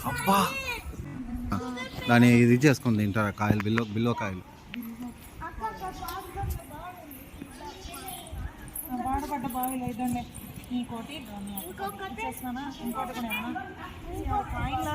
అబ్బా దాన్ని ఇది చేసుకుని తింటారా కాయలు బిల్లో కాయలు. వాడపడ్డ బావిలు అయిదండి. ఇంకోటి చేస్తానా, ఇంకోటి కూడా కాయలు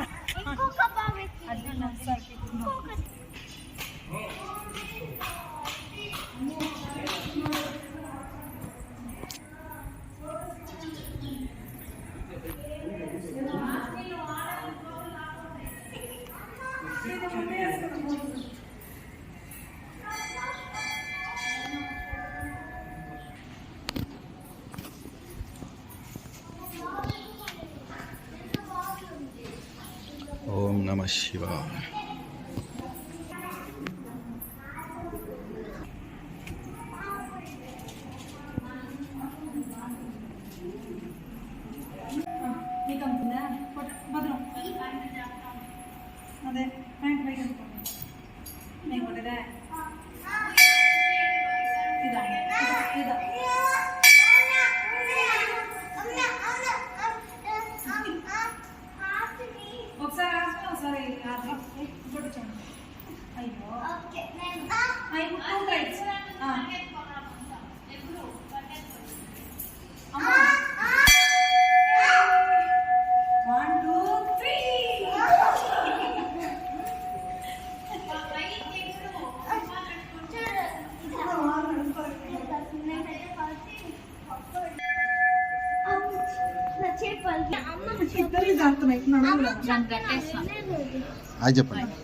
ఓం నమః శివాయ. అదే ప్యాంట్ బయట నేను కొట్టదా ఇదా ఇదా ఒకసారి ఒకసారి కొట్టండి. అయ్యో హాయ్ చెప్పండి.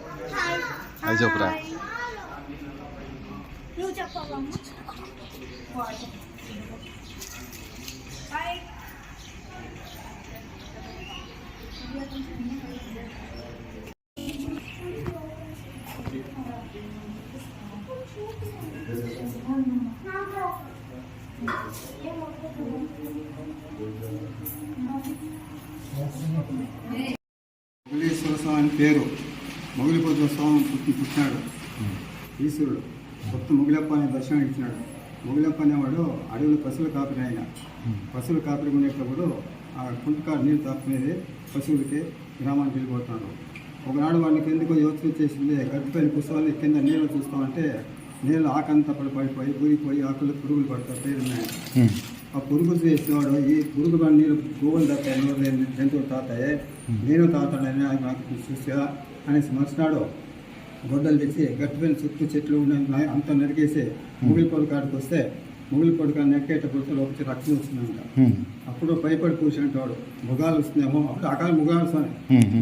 హాయ్ చెప్పురా. నువ్వు చెప్పాలమ్మ. మొగలీశ్వర స్వామి అని పేరు. మొగలిపోతున్న స్వామి పుట్టినాడు ఈశ్వరుడు. కొత్త మొగలప్ప అనే దర్శనం ఇచ్చినాడు. మొగలప్ప అనేవాడు అడవులు పశువుల కాపరి. ఆయన పశువుల కాపరి ఉండేటప్పుడు ఆ కుంటకాడు నీళ్ళు తాపుకునేది పశువులకి గ్రామానికి వెళ్ళిపోతున్నాడు. ఒకనాడు వాడికి ఎందుకో యోచన చేసింది. గడ్డిపైన పుష్పాలు కింద నీళ్ళు చూస్తామంటే నీళ్ళు ఆకంతా పడిపోయి ఊరిపోయి ఆకులు పురుగులు పడతాయి పేరున్నాయి. ఆ పురుగు చేసేవాడు ఈ పురుగు నీళ్ళు గోవులు తాతాయి, జంతువులు తాతాయి, నేను తాతాడని నాకు చూసా అనేసి మర్చినాడు. గొడ్డలు తెచ్చి గట్టిపైన చుట్టూ చెట్లు ఉన్నాయి అంతా నరికేసి ముగిలిపొడి కాడికి వస్తే ముగిలిపొడి కాడ నెక్కేటప్పుడు లోపల రక్తం వచ్చిందంట. అప్పుడు భయపడి కూర్చుంటాడు. ముగాలు వస్తున్నాయేమో. అప్పుడు అకాల ముగాలు వస్తాయి,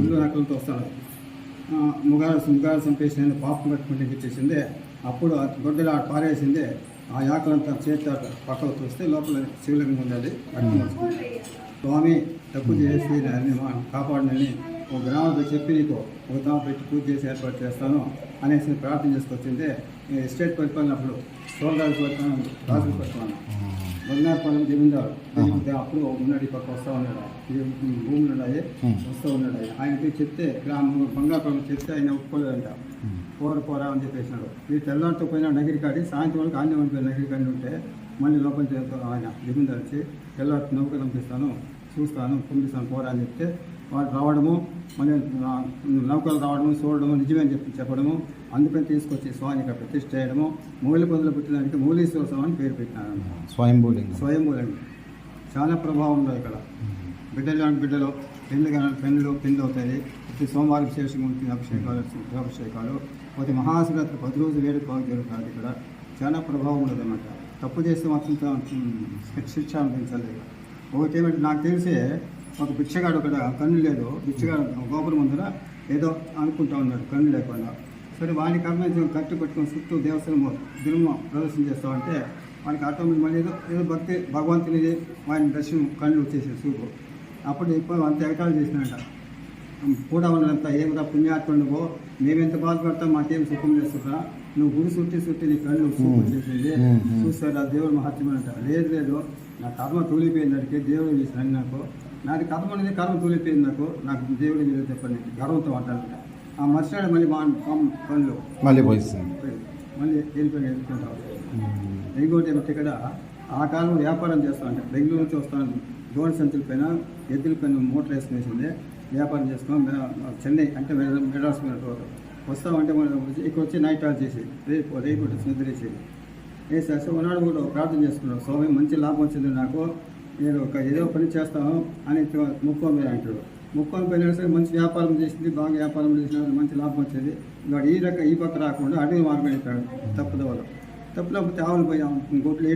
ముందు రకాలతో వస్తాడు. ముగాలు చంపేసి నేను పాపం కట్టుకుంటే ఇచ్చేసింది. అప్పుడు గొడ్డలు పారేసింది. ఆ యాకలంతా చేత పక్కకు చూస్తే లోపల శివలింగం ఉన్నది. స్వామి తప్పు చేసి కాపాడనని ఒక గ్రామంలో చెప్పి నీకు ఒక తాము పెట్టి పూజ చేసి ఏర్పాటు చేస్తాను అనేసి ప్రార్థన చేసుకొచ్చింది. ఎస్టేట్ పరిపాలనప్పుడు సోల్దారు పెడతాను, రాజులు పెడతాను. బంగారుపాలెం జమీందారు అప్పుడు ఉన్నాడు. ఈ పక్క వస్తూ ఉన్నాడు. భూములు ఉన్నాయి, వస్తూ ఉన్నాడు. ఆయనకి చెప్తే బంగారుపాలెం చెప్తే ఆయన ఒప్పుకోలేదంట. పోరా అని చెప్పేసినాడు. ఈ తెల్లారితో పోయినా నగిరికాడి సాయంత్రం వరకు ఆన్యం అనిపోయిన నగిరికాడి ఉంటే మళ్ళీ లోపల చేస్తాను. ఆయన జమీందారు వచ్చి తెల్లారి నౌకలు పంపిస్తాను, చూస్తాను, పంపిస్తాను పోరా అని చెప్తే వాడు రావడము, మళ్ళీ నౌకలు రావడము, చూడడము, నిజమే అని చెప్పడము. అందుకని తీసుకొచ్చి స్వామికి ప్రతిష్ఠ చేయడము. మూలి పొందులు పుట్టినానికి మూలీశ్వర స్వామి అని పేరు పెట్టినారు. స్వయంభూలింగం చాలా ప్రభావం ఉంది ఇక్కడ. బిడ్డలు పెళ్ళి అవుతాయి. ప్రతి సోమవారం విశేషంగా అభిషేకాలు ప్రతి మహాశివరాత్రి 10 రోజులు వేడుక బాగా జరుగుతుంది. ఇక్కడ చాలా ప్రభావం ఉండదు అన్నమాట. తప్పు చేస్తే మాత్రం శిక్ష అనిపించాలి. ఒకటి ఏమంటే నాకు తెలిసి ఒక బిచ్చగాడు అక్కడ కన్ను లేదు. బిచ్చగాడు గోపురం ముందర ఏదో అనుకుంటా ఉన్నాడు కన్ను లేకుండా. సరే వాడికి కర్మ కట్టు పెట్టుకొని చుట్టూ దేవస్థానం దినమ ప్రదర్శన చేస్తామంటే వాడికి ఆటోమేటిక్ మళ్ళీ ఏదో భక్తి భగవంతుని వాడిని దర్శనం కళ్ళు వచ్చేసి చూపు. అప్పుడు ఎక్కువ అంత ఎగటాలు చేసినాట. కూడా ఉన్నదంతా ఏమిరా పుణ్యాత్మ నువ్వు, మేమెంత బాధపడతాం, మాకేం సుఖం చేస్తుంటా, నువ్వు గుడి చుట్టి నీ కళ్ళు చూపు చేసేది చూస్తారా దేవుడు మహత్యం అంట. లేదు నా కర్మ తూలిపోయింది. అడిగితే దేవుడు చేసినాను. నాకు కర్మ అనేది కర్మ తూలిపోయింది. నాకు దేవుడు మీద చెప్పండి గర్వంతో అంటారంట. ఆ మర్చినాడు మళ్ళీ మా కళ్ళు మళ్ళీ వెళ్ళిపోయి. ఇంకోటి ఏమిటి ఇక్కడ ఆ కాలంలో వ్యాపారం చేస్తానంటే బెంగళూరు నుంచి వస్తాను గోడ సంచుల పైన ఎద్దుల పైన మూటలు వేసుకునేసింది. వ్యాపారం చేసుకుని చెన్నై అంటే మెడ్రాస్ వస్తామంటే మనం ఇక్కడ వచ్చి నైట్ ఆల్ చేసి రేపు నిద్రేసేది వేసేసి ఉన్నాడు కూడా ప్రార్థన చేసుకున్నాడు. స్వామి మంచి లాభం వచ్చింది నాకు, నేను ఏదో పని చేస్తాను అని ముక్కోని పోయి అంటాడు. ముక్కోని పోయినా సరే మంచి వ్యాపారం చేసింది, బాగా వ్యాపారం చేసిన మంచి లాభం వచ్చేది. వాడు ఈ పక్క రాకుండా అడవి మార్గం అయిపోయాడు తప్పుదోవలో. తప్పులేకపోతే ఆవులు పోయి ఇంకోట్లు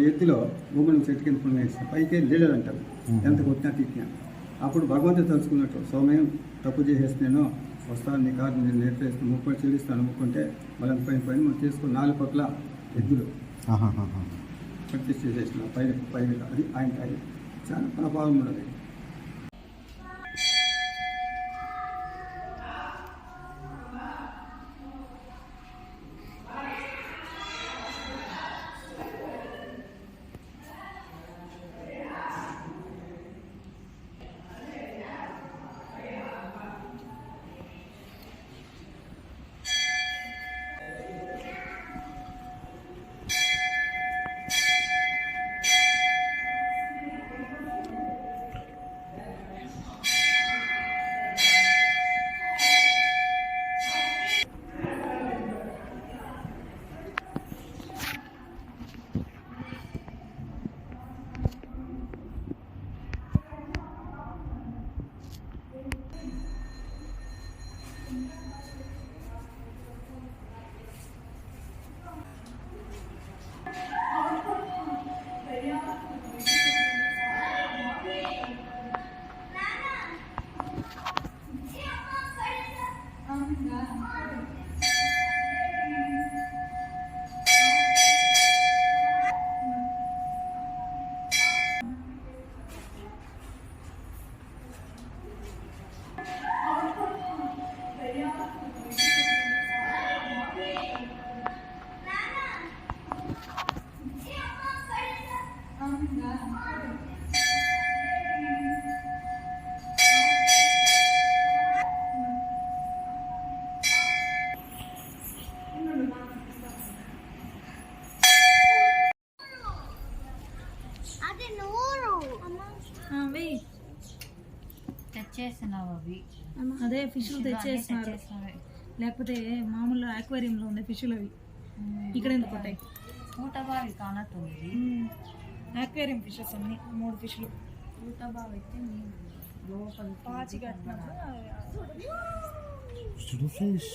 ఎత్తులో భూములు చెట్టు కింద పుణ్యం వేస్తాం పైకి లేదంటారు ఎంత కొట్టినా తిట్టినా. అప్పుడు భగవంతుడు తలుచుకున్నట్టు స్వామి తప్పు చేసేస్తున్నాను, వస్తాను నీ కాదు నేను నేర్పు వేస్తాను, ముక్కు చెల్లిస్తాను. ముక్కుంటే వాళ్ళ పైన మనం తీసుకుని 4 పక్కల ఎద్దులు ప్రతిష్ఠ చేసిన పైన అది ఆయన చాలా ప్రభావం ఉన్నది. తెచ్చేసినావు అవి, అదే ఫిష్లు తెచ్చేస్తున్నారు, లేకపోతే మామూలు ఆక్వేరియంలో ఉండే ఫిష్లు అవి ఇక్కడ ఎందుకు ఉంటాయి? ఊటబావి కానట్టుంది. ఆక్వేరియం ఫిషెస్ అన్ని 3 ఫిష్లు. ఊటబావి అయితే లోపల పాచి కట్టినప్పుడు ఫిష్